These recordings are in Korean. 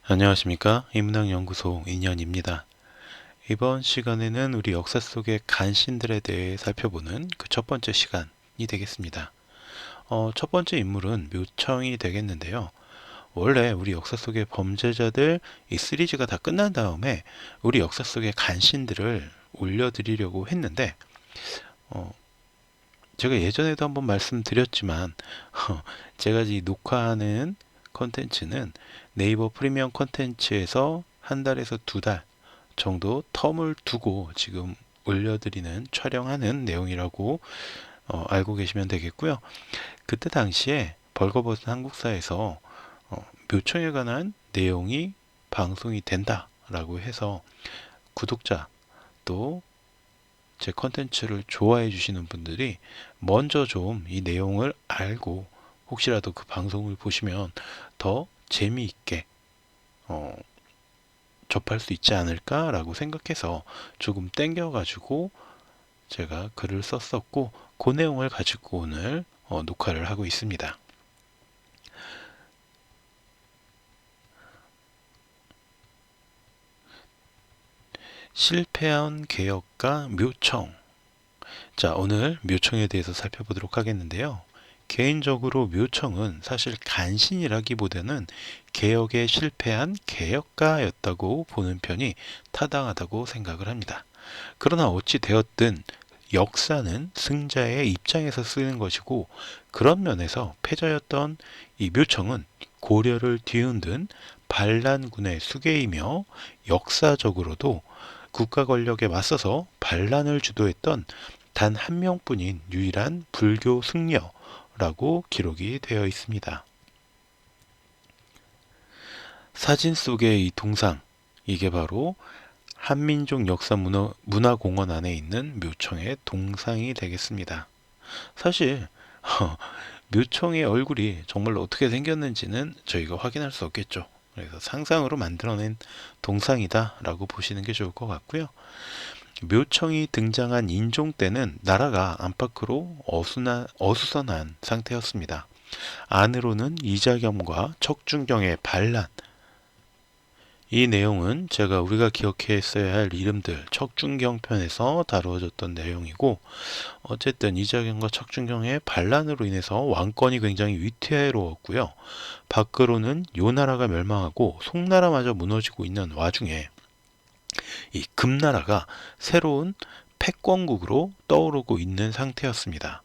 안녕하십니까, 인문학연구소 인연입니다. 이번 시간에는 우리 역사 속의 간신들에 대해 살펴보는 그 첫 번째 시간이 되겠습니다. 첫 번째 인물은 묘청이 되겠는데요. 원래 우리 역사 속의 범죄자들 이 시리즈가 다 끝난 다음에 우리 역사 속의 간신들을 올려드리려고 했는데 제가 예전에도 한번 말씀드렸지만 제가 이 녹화하는 컨텐츠는 네이버 프리미엄 컨텐츠에서 한 달에서 두 달 정도 텀을 두고 지금 올려드리는 촬영하는 내용이라고 알고 계시면 되겠고요. 그때 당시에 벌거벗은 한국사에서 묘청에 관한 내용이 방송이 된다라고 해서 구독자 또 제 컨텐츠를 좋아해 주시는 분들이 먼저 좀 이 내용을 알고 혹시라도 그 방송을 보시면 더 재미있게 접할 수 있지 않을까라고 생각해서 조금 땡겨가지고 제가 글을 썼었고 그 내용을 가지고 오늘 녹화를 하고 있습니다. 실패한 개혁가 묘청. 자, 오늘 묘청에 대해서 살펴보도록 하겠는데요. 개인적으로 묘청은 사실 간신이라기보다는 개혁에 실패한 개혁가였다고 보는 편이 타당하다고 생각을 합니다. 그러나 어찌 되었든 역사는 승자의 입장에서 쓰는 것이고 그런 면에서 패자였던 이 묘청은 고려를 뒤흔든 반란군의 수괴이며 역사적으로도 국가 권력에 맞서서 반란을 주도했던 단 한 명뿐인 유일한 불교 승려라고 기록이 되어 있습니다. 사진 속의 이 동상, 이게 바로 한민족 역사문화공원 안에 있는 묘청의 동상이 되겠습니다. 사실 묘청의 얼굴이 정말로 어떻게 생겼는지는 저희가 확인할 수 없겠죠. 그래서 상상으로 만들어낸 동상이다 라고 보시는 게 좋을 것 같고요. 묘청이 등장한 인종 때는 나라가 안팎으로 어수선한 상태였습니다. 안으로는 이자겸과 척준경의 반란, 이 내용은 우리가 기억했어야 할 이름들 척준경 편에서 다루어졌던 내용이고, 어쨌든 이자겸과 척준경의 반란으로 인해서 왕권이 굉장히 위태로웠고요. 밖으로는 요나라가 멸망하고 송나라마저 무너지고 있는 와중에 이 금나라가 새로운 패권국으로 떠오르고 있는 상태였습니다.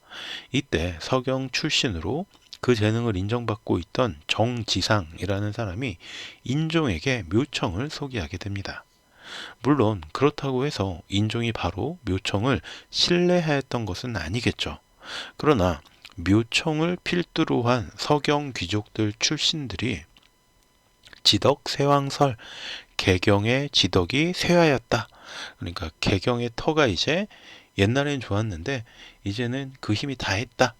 이때 서경 출신으로 그 재능을 인정받고 있던 정지상이라는 사람이 인종에게 묘청을 소개하게 됩니다. 물론 그렇다고 해서 인종이 바로 묘청을 신뢰하였던 것은 아니겠죠. 그러나 묘청을 필두로 한 서경 귀족들 출신들이 지덕 세왕설 개경의 지덕이 쇠하였다. 그러니까 개경의 터가 이제 옛날엔 좋았는데 이제는 그 힘이 다했다.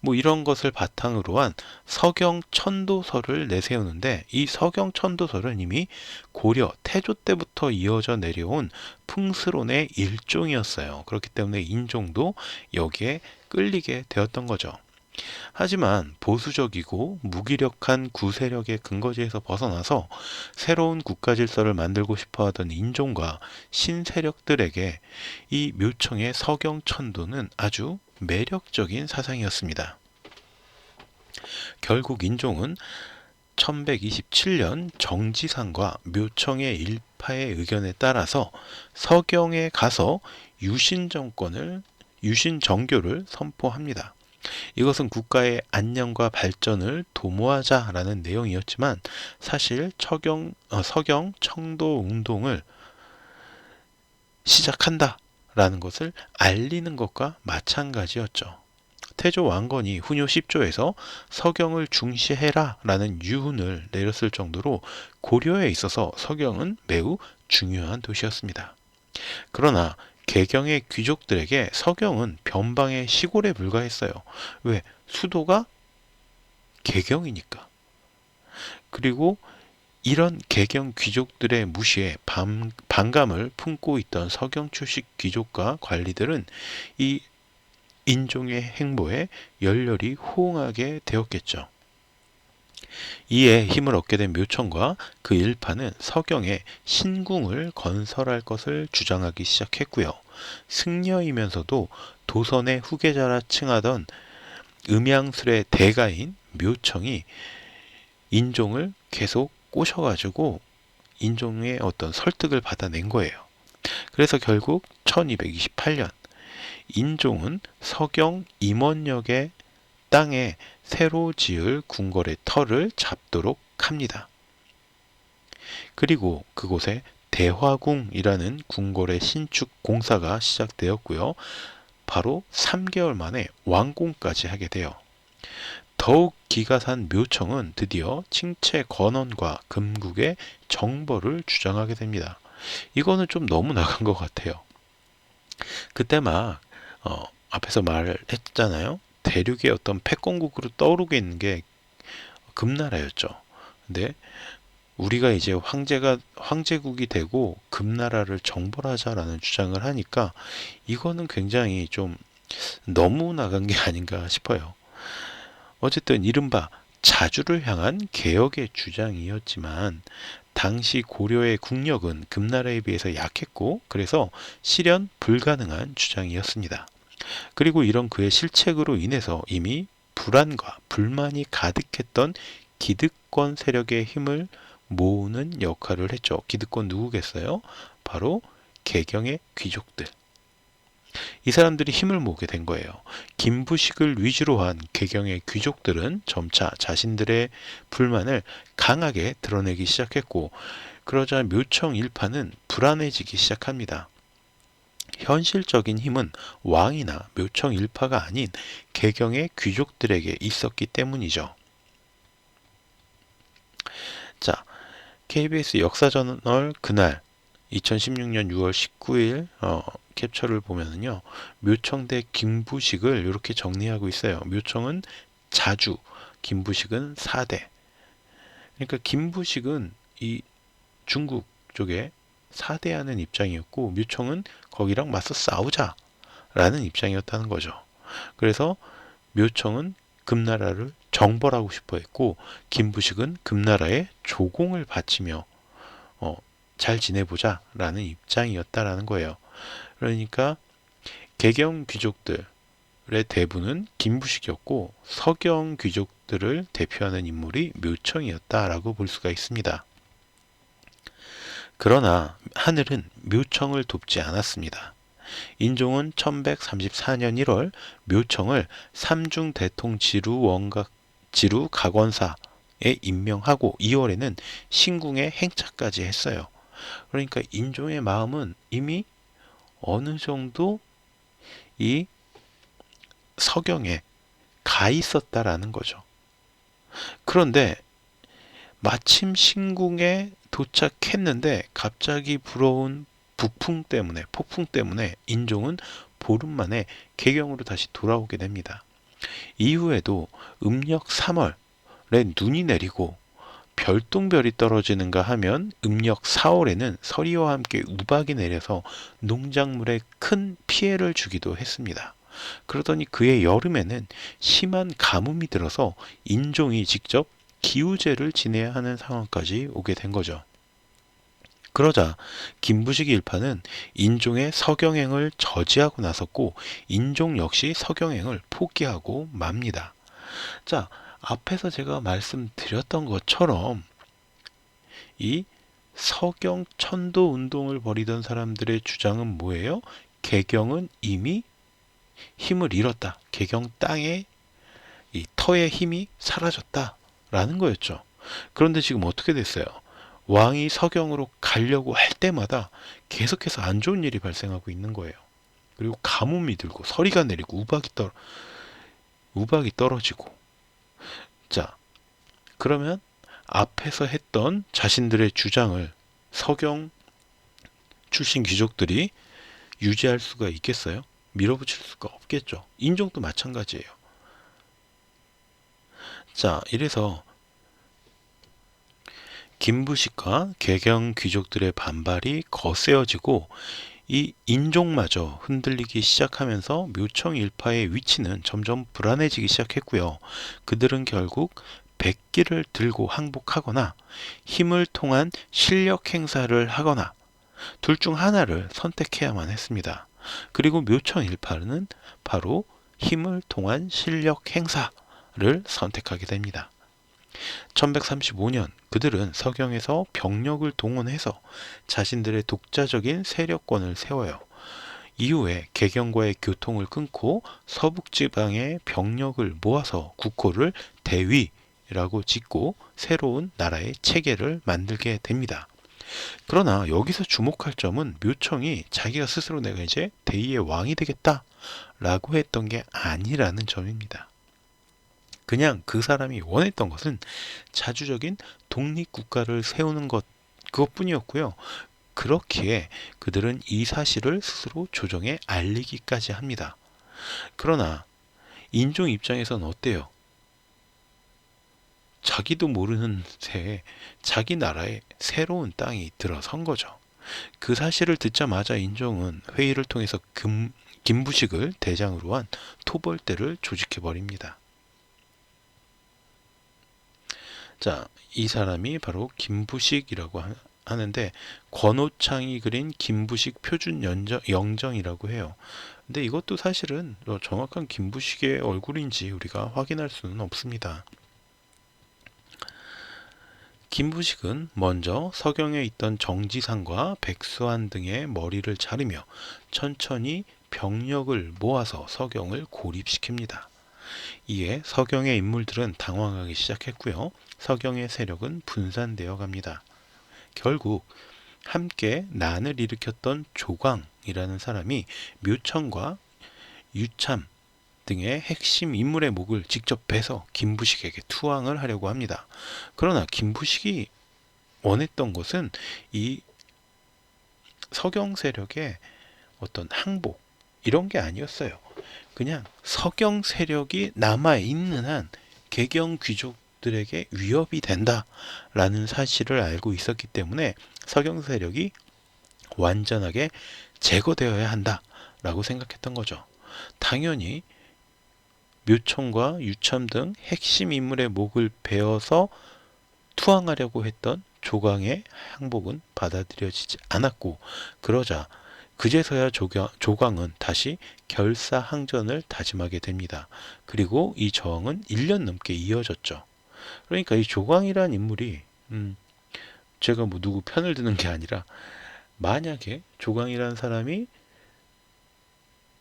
뭐 이런 것을 바탕으로 한 서경천도설을 내세우는데, 이 서경천도설은 이미 고려 태조 때부터 이어져 내려온 풍스론의 일종이었어요. 그렇기 때문에 인종도 여기에 끌리게 되었던 거죠. 하지만 보수적이고 무기력한 구세력의 근거지에서 벗어나서 새로운 국가 질서를 만들고 싶어하던 인종과 신세력들에게 이 묘청의 서경천도는 아주 매력적인 사상이었습니다. 결국 인종은 1127년 정지상과 묘청의 일파의 의견에 따라서 서경에 가서 유신정교를 선포합니다. 이것은 국가의 안녕과 발전을 도모하자라는 내용이었지만 사실 서경 청도 운동을 시작한다라는 것을 알리는 것과 마찬가지였죠. 태조 왕건이 훈요 10조에서 서경을 중시해라라는 유훈을 내렸을 정도로 고려에 있어서 서경은 매우 중요한 도시였습니다. 그러나 개경의 귀족들에게 서경은 변방의 시골에 불과했어요. 왜? 수도가 개경이니까. 그리고 이런 개경 귀족들의 무시에 반감을 품고 있던 서경 출신 귀족과 관리들은 이 인종의 행보에 열렬히 호응하게 되었겠죠. 이에 힘을 얻게 된 묘청과 그 일파는 서경에 신궁을 건설할 것을 주장하기 시작했고요. 승려이면서도 도선의 후계자라 칭하던 음양술의 대가인 묘청이 인종을 계속 꼬셔가지고 인종의 어떤 설득을 받아낸 거예요. 그래서 결국 1228년 인종은 서경 임원역의 땅에 새로 지을 궁궐의 터를 잡도록 합니다. 그리고 그곳에 대화궁이라는 궁궐의 신축 공사가 시작되었고요. 바로 3개월 만에 완공까지 하게 돼요. 더욱 기가 산 묘청은 드디어 칭채 건원과 금국의 정벌을 주장하게 됩니다. 이거는 좀 너무 나간 것 같아요. 그때 막 앞에서 말했잖아요. 대륙의 어떤 패권국으로 떠오르게 있는 게 금나라였죠. 근데 우리가 이제 황제국이 되고 금나라를 정벌하자라는 주장을 하니까 이거는 굉장히 좀 너무 나간 게 아닌가 싶어요. 어쨌든 이른바 자주를 향한 개혁의 주장이었지만 당시 고려의 국력은 금나라에 비해서 약했고 그래서 실현 불가능한 주장이었습니다. 그리고 이런 그의 실책으로 인해서 이미 불안과 불만이 가득했던 기득권 세력의 힘을 모으는 역할을 했죠. 기득권 누구겠어요? 바로 개경의 귀족들. 이 사람들이 힘을 모으게 된 거예요. 김부식을 위주로 한 개경의 귀족들은 점차 자신들의 불만을 강하게 드러내기 시작했고 그러자 묘청 일파는 불안해지기 시작합니다. 현실적인 힘은 왕이나 묘청 일파가 아닌 개경의 귀족들에게 있었기 때문이죠. 자, KBS 역사저널 그날 2016년 6월 19일 캡처를 보면은요. 묘청대 김부식을 이렇게 정리하고 있어요. 묘청은 자주, 김부식은 사대. 그러니까 김부식은 이 중국 쪽에 사대하는 입장이었고 묘청은 거기랑 맞서 싸우자라는 입장이었다는 거죠. 그래서 묘청은 금나라를 정벌하고 싶어 했고 김부식은 금나라에 조공을 바치며 잘 지내보자라는 입장이었다라는 거예요. 그러니까 개경 귀족들의 대부는 김부식이었고 서경 귀족들을 대표하는 인물이 묘청이었다라고 볼 수가 있습니다. 그러나 하늘은 묘청을 돕지 않았습니다. 인종은 1134년 1월 묘청을 삼중대통 지루 각원사에 임명하고 2월에는 신궁에 행차까지 했어요. 그러니까 인종의 마음은 이미 어느 정도 이 서경에 가 있었다라는 거죠. 그런데 마침 신궁에 도착했는데 갑자기 불어온 폭풍 때문에 인종은 보름 만에 개경으로 다시 돌아오게 됩니다. 이후에도 음력 3월에 눈이 내리고 별똥별이 떨어지는가 하면 음력 4월에는 서리와 함께 우박이 내려서 농작물에 큰 피해를 주기도 했습니다. 그러더니 그해 여름에는 심한 가뭄이 들어서 인종이 직접 기우제를 지내야 하는 상황까지 오게 된 거죠. 그러자 김부식 일파는 인종의 서경행을 저지하고 나섰고 인종 역시 서경행을 포기하고 맙니다. 자, 앞에서 제가 말씀드렸던 것처럼 이 서경 천도 운동을 벌이던 사람들의 주장은 뭐예요? 개경은 이미 힘을 잃었다. 개경 땅에 이 터의 힘이 사라졌다라는 거였죠. 그런데 지금 어떻게 됐어요? 왕이 서경으로 가려고 할 때마다 계속해서 안 좋은 일이 발생하고 있는 거예요. 그리고 가뭄이 들고 서리가 내리고 우박이 떨어지고. 자, 그러면 앞에서 했던 자신들의 주장을 서경 출신 귀족들이 유지할 수가 있겠어요? 밀어붙일 수가 없겠죠. 인종도 마찬가지예요. 자, 이래서 김부식과 개경 귀족들의 반발이 거세어지고 이 인종마저 흔들리기 시작하면서 묘청 일파의 위치는 점점 불안해지기 시작했고요. 그들은 결국 백기를 들고 항복하거나 힘을 통한 실력 행사를 하거나 둘 중 하나를 선택해야만 했습니다. 그리고 묘청 일파는 바로 힘을 통한 실력 행사를 선택하게 됩니다. 1135년 그들은 서경에서 병력을 동원해서 자신들의 독자적인 세력권을 세워요. 이후에 개경과의 교통을 끊고 서북지방의 병력을 모아서 국호를 대위라고 짓고 새로운 나라의 체계를 만들게 됩니다. 그러나 여기서 주목할 점은 묘청이 자기가 스스로 내가 이제 대의의 왕이 되겠다 라고 했던 게 아니라는 점입니다. 그냥 그 사람이 원했던 것은 자주적인 독립국가를 세우는 것 그것뿐이었고요. 그렇기에 그들은 이 사실을 스스로 조정에 알리기까지 합니다. 그러나 인종 입장에서는 어때요? 자기도 모르는 새에 자기 나라에 새로운 땅이 들어선 거죠. 그 사실을 듣자마자 인종은 회의를 통해서 김부식을 대장으로 한 토벌대를 조직해버립니다. 자, 이 사람이 바로 김부식이라고 하는데 권오창이 그린 김부식 표준 영정이라고 해요. 근데 이것도 사실은 정확한 김부식의 얼굴인지 우리가 확인할 수는 없습니다. 김부식은 먼저 서경에 있던 정지상과 백수한 등의 머리를 자르며 천천히 병력을 모아서 서경을 고립시킵니다. 이에 서경의 인물들은 당황하기 시작했고요. 서경의 세력은 분산되어 갑니다. 결국 함께 난을 일으켰던 조광이라는 사람이 묘청과 유참 등의 핵심 인물의 목을 직접 베서 김부식에게 투항을 하려고 합니다. 그러나 김부식이 원했던 것은 이 서경 세력의 어떤 항복 이런 게 아니었어요. 그냥 서경 세력이 남아있는 한 개경 귀족들에게 위협이 된다라는 사실을 알고 있었기 때문에 서경 세력이 완전하게 제거되어야 한다라고 생각했던 거죠. 당연히 묘청과 유참 등 핵심 인물의 목을 베어서 투항하려고 했던 조광의 항복은 받아들여지지 않았고 그러자 그제서야 조광은 다시 결사항전을 다짐하게 됩니다. 그리고 이 저항은 1년 넘게 이어졌죠. 그러니까 이 조광이란 인물이 제가 뭐 누구 편을 드는 게 아니라 만약에 조광이라는 사람이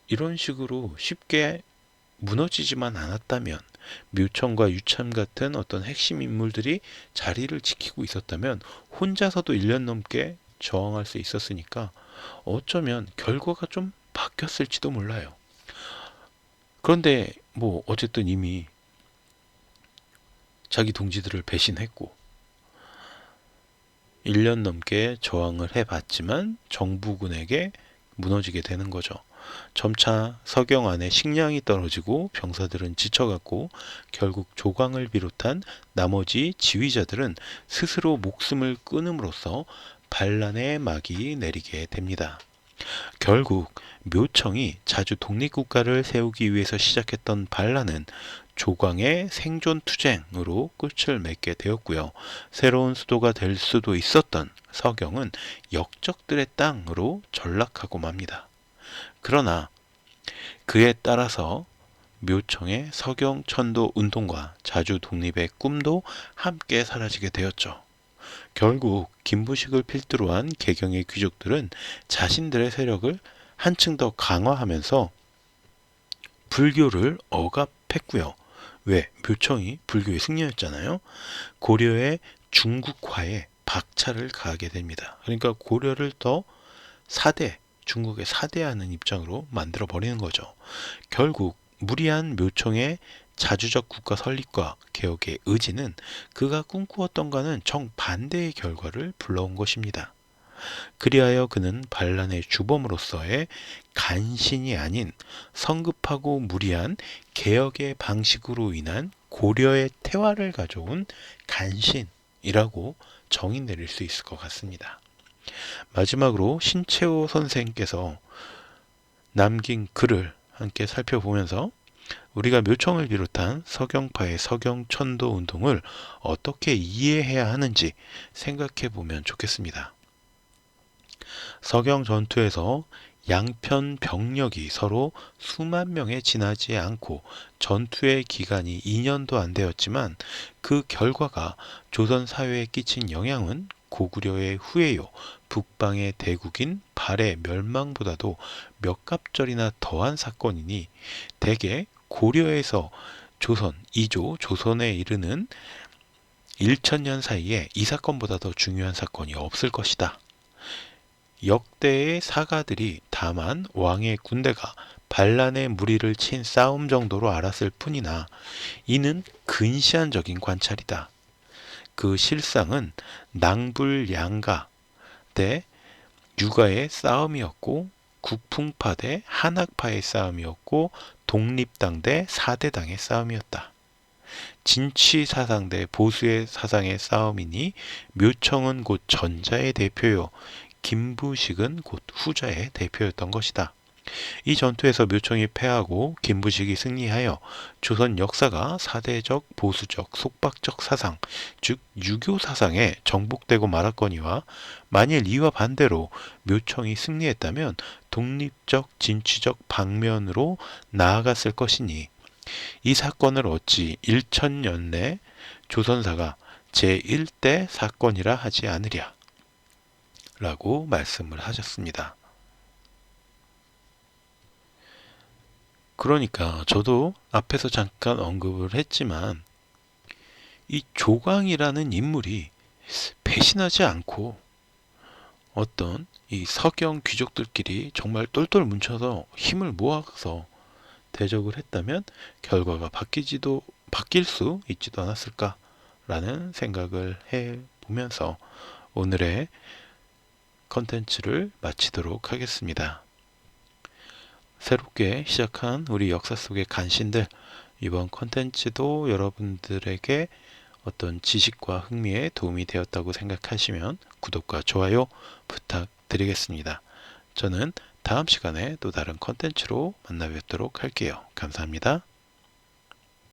이런 식으로 쉽게 무너지지만 않았다면 묘청과 유참 같은 어떤 핵심 인물들이 자리를 지키고 있었다면 혼자서도 1년 넘게 저항할 수 있었으니까 어쩌면 결과가 좀 바뀌었을지도 몰라요. 그런데 뭐 어쨌든 이미 자기 동지들을 배신했고 1년 넘게 저항을 해봤지만 정부군에게 무너지게 되는 거죠. 점차 서경 안에 식량이 떨어지고 병사들은 지쳐갔고 결국 조광을 비롯한 나머지 지휘자들은 스스로 목숨을 끊음으로써 반란의 막이 내리게 됩니다. 결국 묘청이 자주 독립국가를 세우기 위해서 시작했던 반란은 조광의 생존투쟁으로 끝을 맺게 되었고요. 새로운 수도가 될 수도 있었던 서경은 역적들의 땅으로 전락하고 맙니다. 그러나 그에 따라서 묘청의 서경천도 운동과 자주 독립의 꿈도 함께 사라지게 되었죠. 결국 김부식을 필두로 한 개경의 귀족들은 자신들의 세력을 한층 더 강화하면서 불교를 억압했고요. 왜? 묘청이 불교의 승려였잖아요. 고려의 중국화에 박차를 가하게 됩니다. 그러니까 고려를 더 중국의 사대하는 입장으로 만들어 버리는 거죠. 결국 무리한 묘청의 자주적 국가 설립과 개혁의 의지는 그가 꿈꾸었던가는 정반대의 결과를 불러온 것입니다. 그리하여 그는 반란의 주범으로서의 간신이 아닌 성급하고 무리한 개혁의 방식으로 인한 고려의 태화를 가져온 간신이라고 정의 내릴 수 있을 것 같습니다. 마지막으로 신채호 선생께서 남긴 글을 함께 살펴보면서 우리가 묘청을 비롯한 서경파의 서경천도 운동을 어떻게 이해해야 하는지 생각해 보면 좋겠습니다. 서경 전투에서 양편 병력이 서로 수만 명에 지나지 않고 전투의 기간이 2년도 안 되었지만 그 결과가 조선 사회에 끼친 영향은 고구려의 후예요. 북방의 대국인 발의 멸망보다도 몇 갑절이나 더한 사건이니 대개 고려에서 조선, 이조, 조선에 이르는 1천년 사이에 이 사건보다 더 중요한 사건이 없을 것이다. 역대의 사가들이 다만 왕의 군대가 반란의 무리를 친 싸움 정도로 알았을 뿐이나 이는 근시안적인 관찰이다. 그 실상은 낭불양가 대 유가의 싸움이었고 국풍파 대 한학파의 싸움이었고 독립당 대 사대당의 싸움이었다. 진취사상 대 보수의 사상의 싸움이니 묘청은 곧 전자의 대표요 김부식은 곧 후자의 대표였던 것이다. 이 전투에서 묘청이 패하고 김부식이 승리하여 조선 역사가 사대적, 보수적, 속박적 사상, 즉 유교 사상에 정복되고 말았거니와 만일 이와 반대로 묘청이 승리했다면 독립적, 진취적 방면으로 나아갔을 것이니 이 사건을 어찌 1천년 내 조선사가 제1대 사건이라 하지 않으랴 라고 말씀을 하셨습니다. 그러니까 저도 앞에서 잠깐 언급을 했지만 이 조광이라는 인물이 배신하지 않고 어떤 이 서경 귀족들끼리 정말 똘똘 뭉쳐서 힘을 모아서 대적을 했다면 결과가 바뀔 수 있지도 않았을까라는 생각을 해보면서 오늘의 컨텐츠를 마치도록 하겠습니다. 새롭게 시작한 우리 역사 속의 간신들, 이번 컨텐츠도 여러분들에게 어떤 지식과 흥미에 도움이 되었다고 생각하시면 구독과 좋아요 부탁드리겠습니다. 저는 다음 시간에 또 다른 컨텐츠로 만나 뵙도록 할게요. 감사합니다.